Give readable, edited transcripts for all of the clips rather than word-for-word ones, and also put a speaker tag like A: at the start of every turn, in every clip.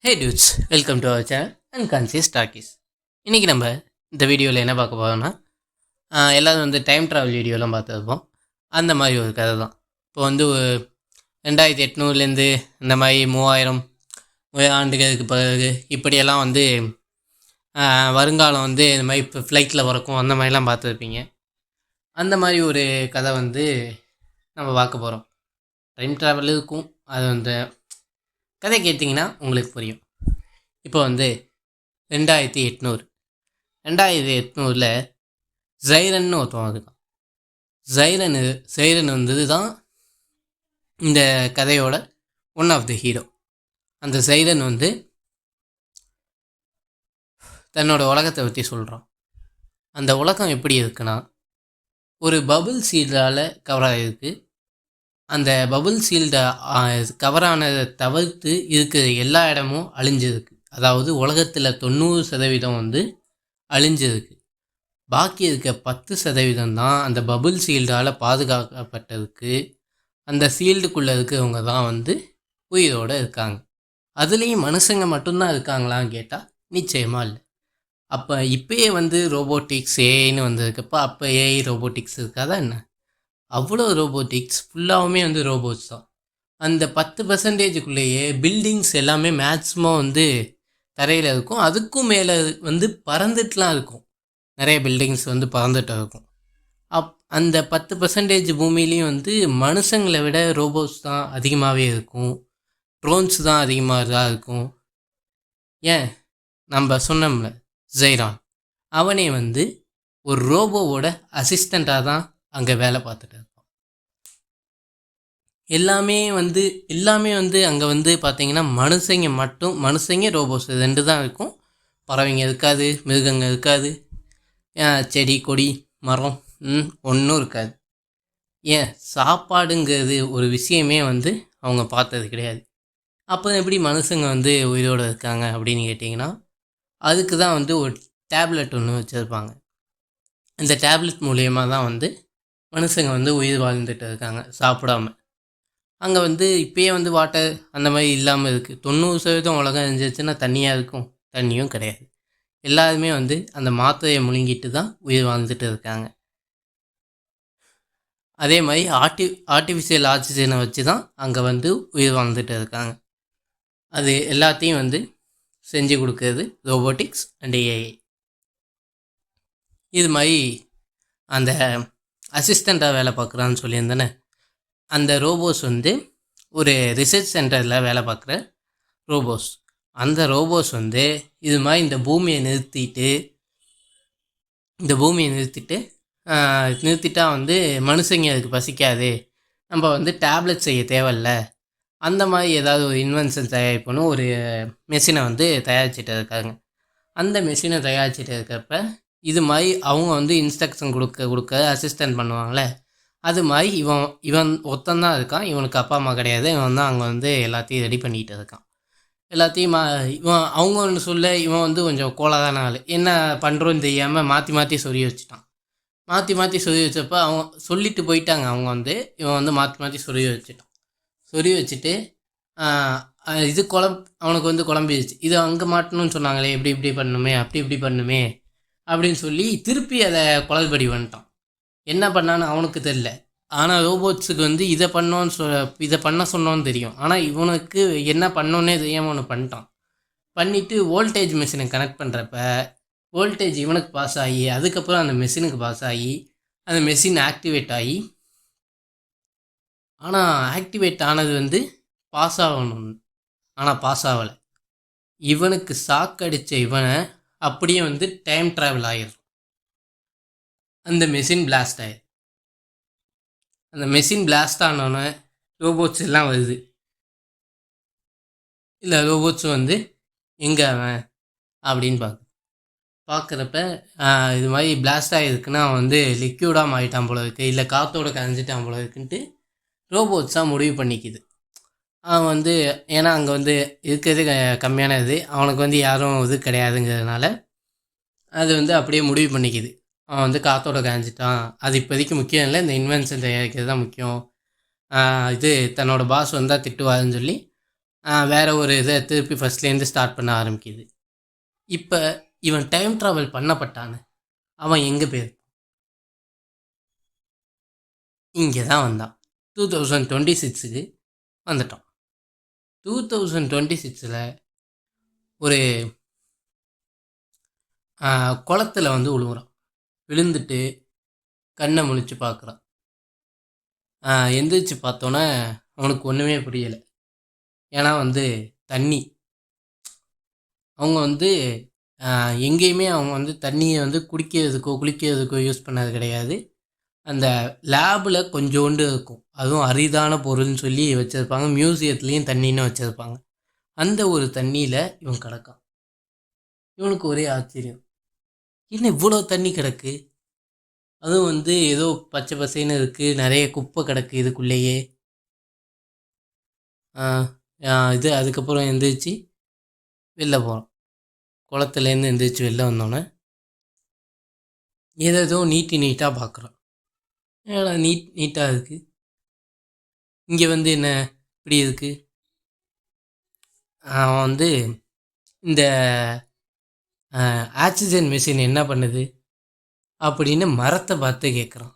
A: Hey dudes, welcome to our channel unconscious talkies. இன்றைக்கி நம்ம இந்த வீடியோவில் என்ன பார்க்க போகிறோம்னா, எல்லோரும் வந்து டைம் ட்ராவல் வீடியோலாம் பார்த்துருப்போம். அந்த மாதிரி ஒரு கதை தான். இப்போ வந்து 2800லேருந்து இந்த மாதிரி 3000 ஆண்டுகளுக்கு பிறகு இப்படியெல்லாம் வந்து வருங்காலம் வந்து இந்த மாதிரி இப்போ ஃப்ளைட்டில் பிறக்கும் அந்த மாதிரிலாம் பார்த்துருப்பீங்க. அந்த மாதிரி ஒரு கதை வந்து நம்ம பார்க்க போகிறோம். டைம் ட்ராவல் இருக்கும். அது வந்து கதை கேட்டிங்கன்னா உங்களுக்கு புரியும். இப்போ வந்து 2800 ஜைரன்னு ஒருத்தவன் இருக்கான். ஜைரன் வந்தது தான் இந்த கதையோட ஒன் ஆஃப் த ஹீரோ. அந்த ஜைரன் வந்து தன்னோட உலகத்தை பற்றி சொல்கிறான். அந்த உலகம் எப்படி இருக்குன்னா, ஒரு பபுள் சீல்டால் கவர் ஆகிருக்கு. அந்த பபுள் சீல்டை கவர் ஆனதை தவிர்த்து இருக்கிற எல்லா இடமும் அழிஞ்சிருக்கு. அதாவது உலகத்தில் 90% வந்து அழிஞ்சிருக்கு. பாக்கி இருக்க 10% தான் அந்த பபுள் சீல்டால் பாதுகாக்கப்பட்டிருக்கு. அந்த சீல்டுக்குள்ளே இருக்கிறவங்க தான் வந்து உயிரோடு இருக்காங்க. அதுலேயும் மனுஷங்க மட்டும்தான் இருக்காங்களான்னு கேட்டால் நிச்சயமாக இல்லை. அப்போ இப்போயே வந்து ரோபோட்டிக்ஸ் ஏஐன்னு வந்திருக்கப்போ அப்போ ஏஐ ரோபோட்டிக்ஸ் இருக்காதா என்ன? அவ்வளோ ரோபோட்டிக்ஸ் ஃபுல்லாகவுமே வந்து ரோபோட்ஸ் தான். அந்த 10%க்குள்ளேயே பில்டிங்ஸ் எல்லாமே மேக்ஸிமம் வந்து தரையில் இருக்கும். அதுக்கும் மேலே வந்து பறந்துட்டுலாம் இருக்கும். நிறைய பில்டிங்ஸ் வந்து பறந்துட்டு இருக்கும். அந்த 10% பூமியிலையும் வந்து மனுஷங்களை விட ரோபோட்ஸ் தான் அதிகமாகவே இருக்கும். ட்ரோன்ஸ் தான் அதிகமாக தான் இருக்கும். ஏன் நம்ம சொன்னோம்ல ஜெய்ரான், அவனே வந்து ஒரு ரோபோவோட அசிஸ்டண்ட்டாக தான் அங்கே வேலை பார்த்துட்டு இருப்பான். எல்லாமே வந்து அங்கே வந்து பார்த்திங்கன்னா மனுஷங்க ரோபோட்ஸ் 2 தான் இருக்கும். பறவைங்க இருக்காது, மிருகங்க இருக்காது, செடி கொடி மரம் ஒன்றும் இருக்காது. ஏன் சாப்பாடுங்கிறது ஒரு விஷயமே வந்து அவங்க பார்த்தது கிடையாது. அப்போ எப்படி மனுஷங்க வந்து உயிரோடு இருக்காங்க அப்படின்னு கேட்டிங்கன்னா, அதுக்கு தான் வந்து ஒரு டேப்லெட் ஒன்று வச்சுருப்பாங்க. இந்த டேப்லெட் மூலயமா தான் வந்து மனுஷங்க வந்து உயிர் வாழ்ந்துட்டு இருக்காங்க சாப்பிடாம. அங்கே வந்து இப்போயே வந்து வாட்டர் அந்த மாதிரி இல்லாமல் இருக்குது. 90% உலகம் இருந்துச்சுன்னா தண்ணியாக இருக்கும், தண்ணியும் கிடையாது. எல்லாருமே வந்து அந்த மாத்திரையை முழுங்கிட்டு தான் உயிர் வாழ்ந்துட்டு இருக்காங்க. அதே மாதிரி ஆர்டிஃபிஷியல் ஆக்சிஜனை வச்சு தான் அங்கே வந்து உயிர் வாழ்ந்துட்டு இருக்காங்க. அது எல்லாத்தையும் வந்து செஞ்சு கொடுக்கறது ரோபோட்டிக்ஸ் அண்ட் ஏஐ. இது மாதிரி அந்த அசிஸ்டண்ட்டாக வேலை பார்க்குறான்னு சொல்லியிருந்தேனே, அந்த ரோபோஸ் வந்து ஒரு ரிசர்ச் சென்டரில் வேலை பார்க்குற ரோபோஸ். அந்த ரோபோஸ் வந்து இது மாதிரி இந்த பூமியை நிறுத்திட்டா வந்து மனுஷங்க அதுக்கு பசிக்காது, நம்ம வந்து டேப்லெட் செய்ய தேவையில்ல, அந்த மாதிரி ஏதாவது ஒரு இன்வென்ஷன் தயாரிப்பணும் ஒரு மெஷினை வந்து தயாரிச்சுட்டு இருக்காங்க. அந்த மெஷினை தயாரிச்சுட்டு இருக்கிறப்ப இது மாதிரி அவங்க வந்து இன்ஸ்ட்ரக்ஷன் கொடுக்க அசிஸ்டன்ட் பண்ணுவாங்களே, அது மாதிரி இவன் ஒருத்தந்தான் இருக்கான். இவனுக்கு அப்பா அம்மா கிடையாது. இவன் தான் அங்கே வந்து எல்லாத்தையும் ரெடி பண்ணிகிட்டு இருக்கான். எல்லாத்தையும் அவங்க ஒன்று சொல்ல இவன் வந்து கொஞ்சம் கோலாதான ஆள். என்ன பண்ணுறோன்னு தெரியாமல் மாற்றி சொல்லி வச்சுட்டான். மாற்றி சொல்லி வச்சப்போ அவங்க சொல்லிட்டு போயிட்டாங்க. அவங்க வந்து இவன் வந்து மாற்றி சொல்லி வச்சுட்டான். சொல்லி வச்சுட்டு இது அவனுக்கு வந்து குழம்பிடுச்சு. இது அங்கே மாட்டணும்னு சொன்னாங்களே, இப்படி பண்ணணுமே, இப்படி பண்ணணுமே அப்படின்னு சொல்லி திருப்பி அதை குளறுபடி பண்ணிட்டான். என்ன பண்ணான்னு அவனுக்கு தெரில. ஆனால் ரோபோட்ஸுக்கு வந்து இதை பண்ண சொன்னோன்னு தெரியும். ஆனால் இவனுக்கு என்ன பண்ணோன்னே தெரியாமல் ஒன்று பண்ணிட்டான். பண்ணிவிட்டு வோல்டேஜ் மிஷினை கனெக்ட் பண்ணுறப்ப வோல்டேஜ் இவனுக்கு பாஸ் ஆகி அதுக்கப்புறம் அந்த மெஷினுக்கு பாஸ் ஆகி அந்த மெஷின் ஆக்டிவேட் ஆகி, ஆனால் ஆக்டிவேட் ஆனது வந்து பாஸ் ஆகணும். ஆனால் பாஸ் ஆகலை. இவனுக்கு ஷாக் அடித்த இவனை அப்படியே வந்து டைம் ட்ராவல் ஆகிடும். அந்த மெஷின் பிளாஸ்ட் ஆகிடும். அந்த மெஷின் பிளாஸ்ட் ஆனோன்னே ரோபோட்ஸ் எல்லாம் வருது. இல்லை, ரோபோட்ஸ் வந்து எங்கே அவன் அப்படின்னு பார்க்குறப்ப இது மாதிரி பிளாஸ்ட் ஆகிருக்குன்னா அவன் வந்து லிக்யூடாக மாறிட்டான் போல இருக்குது, இல்லை காற்றோட கரைஞ்சிட்டான் போல இருக்குன்ட்டு ரோபோட்ஸாக முடிவு பண்ணிக்குது. அவன் வந்து ஏன்னா அங்கே வந்து இருக்கிறது கம்மியான இது, அவனுக்கு வந்து யாரும் இது கிடையாதுங்கிறதுனால அது வந்து அப்படியே முடிவு பண்ணிக்குது. அவன் வந்து காற்றோட காய்ஞ்சிட்டான், அது இப்போதைக்கு முக்கியம் இல்லை, இந்த இன்வென்ஷன் தயாரிக்கிறது தான் முக்கியம், இது தன்னோட பாஸ் வந்தால் திட்டுவாருன்னு சொல்லி வேறு ஒரு இதை திருப்பி ஃபஸ்ட்லேருந்து ஸ்டார்ட் பண்ண ஆரம்பிக்குது. இப்போ இவன் டைம் ட்ராவல் பண்ணப்பட்டான்னு அவன் எங்கே போயிருப்பான்? இங்கே தான் வந்தான். 2026க்கு வந்துட்டான். 2026ல் ஒரு குளத்துல வந்து விழுகுறான். விழுந்துட்டு கண்ணை முழிச்சு பார்க்குறான். எந்திரிச்சு பார்த்தோன்னே அவனுக்கு ஒன்றுமே புரியலை. ஏன்னா வந்து தண்ணி அவங்க வந்து எங்கேயுமே அவங்க வந்து தண்ணியை வந்து குடிக்கிறதுக்கோ குளிக்கிறதுக்கோ யூஸ் பண்ணது கிடையாது. அந்த லேபில் கொஞ்சோண்டு இருக்கும், அதுவும் அரிதான பொருள்னு சொல்லி வச்சுருப்பாங்க. மியூசியத்துலேயும் தண்ணின்னு வச்சுருப்பாங்க. அந்த ஒரு தண்ணியில் இவன் கிடக்கான். இவனுக்கு ஒரே ஆச்சரியம், என்ன இவ்வளோ தண்ணி கிடக்கு, அதுவும் வந்து ஏதோ பச்சை பசைன்னு இருக்குது, நிறைய குப்பை கிடக்கு இதுக்குள்ளேயே. இது அதுக்கப்புறம் எந்திரிச்சு வெளில போகிறோம். குளத்துலேருந்து எந்திரிச்சு வெளில வந்தோன்னே ஏதோ நீட்டாக பார்க்குறான். ஏன்னா நீட்டாக இருக்குது, இங்கே வந்து என்ன இப்படி இருக்குது. அவன் வந்து இந்த ஆக்சிஜன் மிஷின் என்ன பண்ணுது அப்படின்னு மரத்தை பார்த்து கேட்குறான்.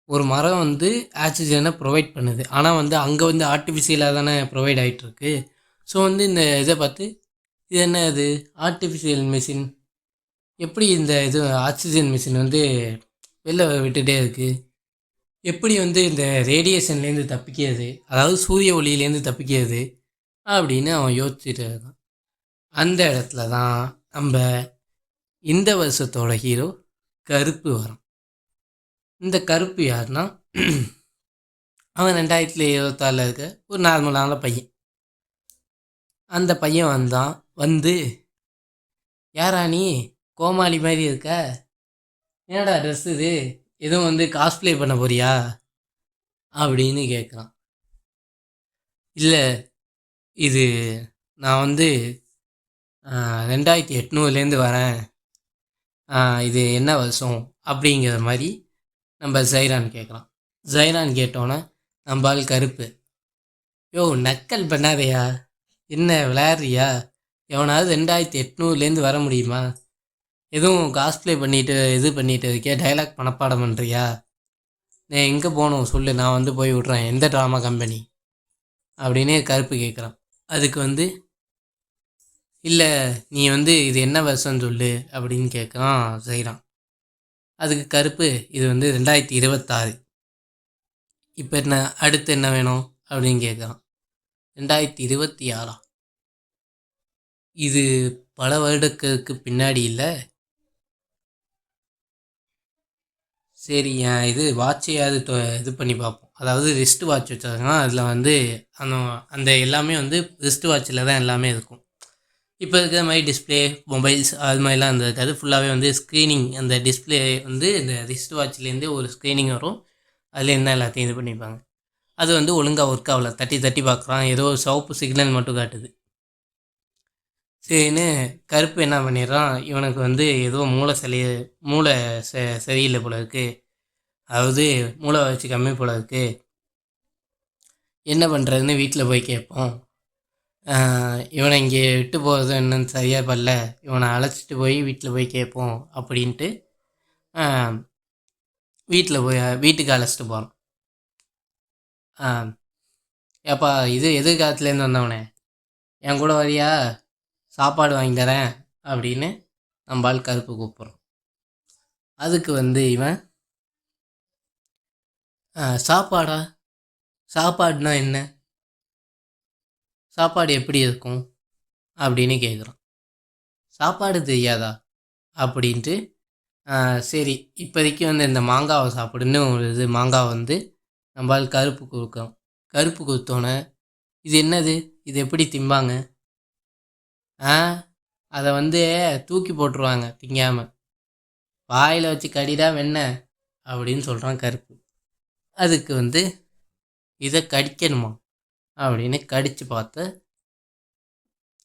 A: ஒரு மரம் வந்து ஆக்சிஜனை ப்ரொவைட் பண்ணுது, ஆனால் வந்து அங்கே வந்து ஆர்டிஃபிஷியலாக தானே ப்ரொவைட் ஆகிட்டுருக்கு. ஸோ வந்து இந்த இதை பார்த்து, இது என்ன, இது ஆர்டிஃபிஷியல் மிஷின், எப்படி இந்த இது ஆக்சிஜன் மிஷின் வந்து வெளில விட்டுகிட்டே இருக்குது, எப்படி வந்து இந்த ரேடியேஷன்லேருந்து தப்பிக்கிறது, அதாவது சூரிய ஒளியிலேருந்து தப்பிக்கிறது அப்படின்னு அவன் யோசிச்சுட்டு இருக்கான். அந்த இடத்துல தான் நம்ம இந்த வருஷத்தோட ஹீரோ கருப்பு வரும். இந்த கருப்பு யாருன்னா, அவன் 2024 இருக்க ஒரு நார்மலான பையன். அந்த பையன் வந்தான். வந்து, யாரா நீ கோமாளி மாதிரி இருக்க, என்னடா ட்ரெஸ் இது, எதுவும் வந்து காஸ்ப்ளே பண்ண போறியா அப்படின்னு கேட்குறான். இல்லை, இது நான் வந்து 2800லேருந்து வரேன், இது என்ன வருஷம் அப்படிங்கிற மாதிரி நம்ம ஜைரான் கேட்குறான். ஜைரான் கேட்டோன்னே நம்மால் கருப்பு, யோ நக்கல் பண்ணாதையா, என்ன விளையாடுறியா, எவனாவது 2800லேருந்து வர முடியுமா, எதுவும் காஸ்ப்ளே பண்ணிட்டு இது பண்ணிட்டு இருக்கியா, டைலாக் மனப்பாடம் பண்ணுறியா, நான் எங்கே போகணும் சொல்லு, நான் வந்து போய் விட்றேன், எந்த ட்ராமா கம்பெனி அப்படின்னு கருப்பு கேட்குறான். அதுக்கு வந்து, இல்லை நீ வந்து இது என்ன வருஷம்னு சொல்லு அப்படின்னு கேட்குறான் ஜெய்ரான். அதுக்கு கருப்பு, இது வந்து 2026. இப்போ என்ன அடுத்து என்ன வேணும் அப்படின்னு கேட்குறான். 2026 இது பல வருடங்களுக்கு பின்னாடி இல்லை, சரி இது வாட்சையாவது இது பண்ணி பார்ப்போம். அதாவது ரிஸ்ட் வாட்ச் வச்சாங்கன்னா அதில் வந்து அந்த அந்த எல்லாமே வந்து ரிஸ்ட் வாட்சில் தான் எல்லாமே இருக்கும். இப்போ இருக்கிற மாதிரி டிஸ்பிளே மொபைல்ஸ் அது மாதிரிலாம் அந்த இருக்காது. ஃபுல்லாகவே வந்து ஸ்க்ரீனிங், அந்த டிஸ்பிளே வந்து இந்த ரிஸ்ட் வாட்ச்லேருந்தே ஒரு ஸ்க்ரீனிங் வரும், அதில் என்ன எல்லாத்தையும் இது பண்ணிப்பாங்க. அது வந்து ஒழுங்காக ஒர்க் ஆகலை, தட்டி தட்டி பார்க்குறான், ஏதோ சிவப்பு சிக்னல் மட்டும் காட்டுது. சரின்னு கருப்பு என்ன பண்ணிடுறான், இவனுக்கு வந்து ஏதோ மூளை சரியில்லை போல இருக்குது, அதாவது மூளை வச்சு கம்மி போல இருக்குது, என்ன பண்ணுறதுன்னு வீட்டில் போய் கேட்போம். இவனை இங்கே விட்டு போகிறது என்னன்னு சரியாக படல, இவனை அழைச்சிட்டு போய் வீட்டில் போய் கேட்போம் அப்படின்ட்டு வீட்டுக்கு அழைச்சிட்டு போகிறோம். ஏப்பா இது எதிர்காலத்துலேருந்து வந்தவனே, என் கூட வரியா, சாப்பாடு வாங்கி தரேன் அப்படின்னு நம்மால் கருப்பு கூப்பிட்றோம். அதுக்கு வந்து இவன், சாப்பாடா, சாப்பாடுனா என்ன, சாப்பாடு எப்படி இருக்கும் அப்படின்னு கேட்குறான். சாப்பாடு தெரியாதா அப்படின்ட்டு, சரி இப்போதைக்கு வந்து இந்த மாங்காவை சாப்பிடுன்னு ஒரு இது மாங்காவை வந்து நம்மால் கருப்பு கொடுக்குறோம். கருப்பு கொடுத்தோன்னே, இது என்னது, இது எப்படி திம்பாங்க, அதை வந்து தூக்கி போட்டுருவாங்க திங்காமல், வாயில் வச்சு கடிடா வெண்ணெய் அப்படின்னு சொல்கிறான் கருப்பு. அதுக்கு வந்து இதை கடிக்கணுமா அப்படின்னு கடித்து பார்த்த,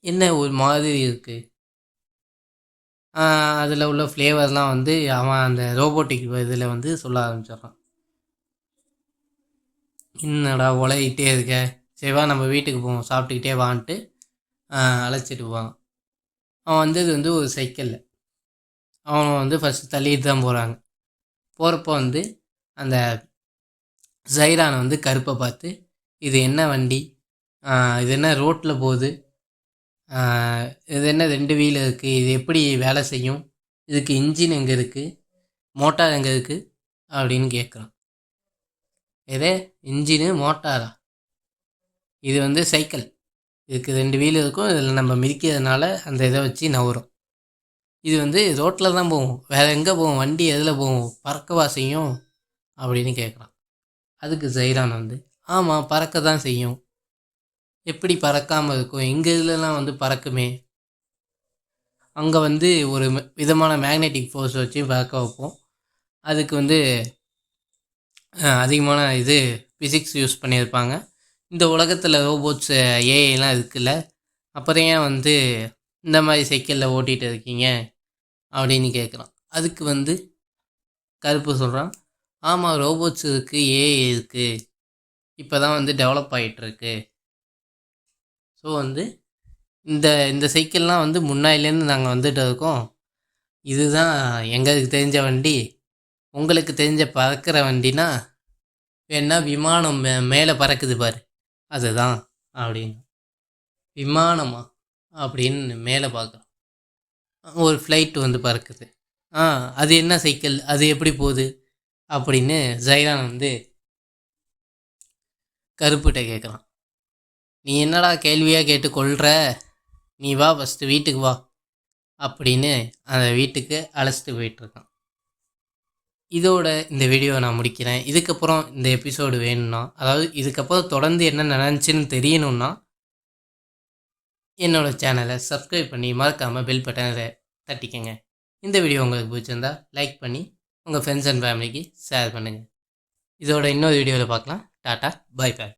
A: என்ன ஒரு மாதிரி இருக்குது, அதில் உள்ள ஃப்ளேவர்லாம் வந்து அவன் அந்த ரோபோட்டிக் இதில் வந்து சொல்ல ஆரம்பிச்சிட்றான். என்னடா உலகிட்டே இருக்க, சரி வா நம்ம வீட்டுக்கு போவோம், சாப்பிட்டுக்கிட்டே வான்ட்டு அழைச்சிட்டு போவான். அவன் வந்தது வந்து ஒரு சைக்கிளில். அவன் வந்து ஃபஸ்ட்டு தள்ளிட்டு தான் போகிறாங்க. போகிறப்போ வந்து அந்த ஜைரானை வந்து கருப்பை பார்த்து, இது என்ன வண்டி, இது என்ன ரோட்டில் போகுது, இது என்ன 2 வீல் இருக்குது, இது எப்படி வேலை செய்யும், இதுக்கு இன்ஜின் எங்கே இருக்குது, மோட்டார் எங்கே இருக்குது அப்படின்னு கேட்குறான். எதே இன்ஜினு மோட்டாரா, இது வந்து சைக்கிள், இதுக்கு 2 வீல் இருக்கும், இதில் நம்ம மிதிக்கிறதுனால அந்த இதை வச்சு நவரும். இது வந்து ரோட்டில் தான் போகும், வேறு எங்கே போகும், வண்டி எதில் போகும், பறக்கவா செய்யும் அப்படின்னு கேட்குறான். அதுக்கு ஜைரான் வந்து, ஆமாம் பறக்க தான் செய்யும், எப்படி பறக்காமல் இருக்கும், எங்கள் இதுலலாம் வந்து பறக்குமே, அங்கே வந்து ஒரு விதமான மேக்னெட்டிக் ஃபோர்ஸ் வச்சு பறக்க வைப்போம், அதுக்கு வந்து அதிகமான இது ஃபிசிக்ஸ் யூஸ் பண்ணியிருப்பாங்க. இந்த உலகத்தில் ரோபோட்ஸ் ஏஐலாம் இருக்குல்ல, அப்புறம் ஏன் வந்து இந்த மாதிரி சைக்கிளில் ஓட்டிகிட்டு இருக்கீங்க அப்படின்னு கேட்குறான். அதுக்கு வந்து கருப்பு சொல்கிறான், ஆமாம் ரோபோட்ஸ் இருக்குது, ஏஐ இருக்குது, இப்போ தான் வந்து டெவலப் ஆகிட்டுருக்கு. ஸோ வந்து இந்த இந்த சைக்கிள்லாம் வந்து முன்னாடிலேருந்து நாங்கள் வந்துட்டு இருக்கோம், இதுதான் எங்களுக்கு தெரிஞ்ச வண்டி, உங்களுக்கு தெரிஞ்ச பறக்கிற வண்டினா வேணா விமானம் மேலே பறக்குது பாரு அதுதான் அப்படின்னு. விமானமா அப்படின்னு மேலே பார்க்குறோம், ஒரு ஃப்ளைட் வந்து பறக்குது. அது என்ன சைக்கிள், அது எப்படி போகுது அப்படின்னு ஜைரான் வந்து கருப்புகிட்ட கேட்குறான். நீ என்னடா கேள்வியாக கேட்டு கொள்கிற, நீ வா ஃபஸ்ட்டு வீட்டுக்கு வா அப்படின்னு அந்த வீட்டுக்கு அழைச்சிட்டு போயிட்டுருக்கான். இதோட இந்த வீடியோவை நான் முடிக்கிறேன். இதுக்கப்புறம் இந்த எபிசோடு வேணும்னா, அதாவது இதுக்கப்புறம் தொடர்ந்து என்ன நடந்துச்சுன்னு தெரியணும்னா, என்னோடய சேனலை சப்ஸ்கிரைப் பண்ணி மறக்காமல் பெல் பட்டனை தட்டிக்கங்க. இந்த வீடியோ உங்களுக்கு பிடிச்சிருந்தா லைக் பண்ணி உங்கள் ஃப்ரெண்ட்ஸ் அண்ட் ஃபேமிலிக்கு ஷேர் பண்ணுங்கள். இதோட இன்னொரு வீடியோவில் பார்க்கலாம். Tata, bye bye.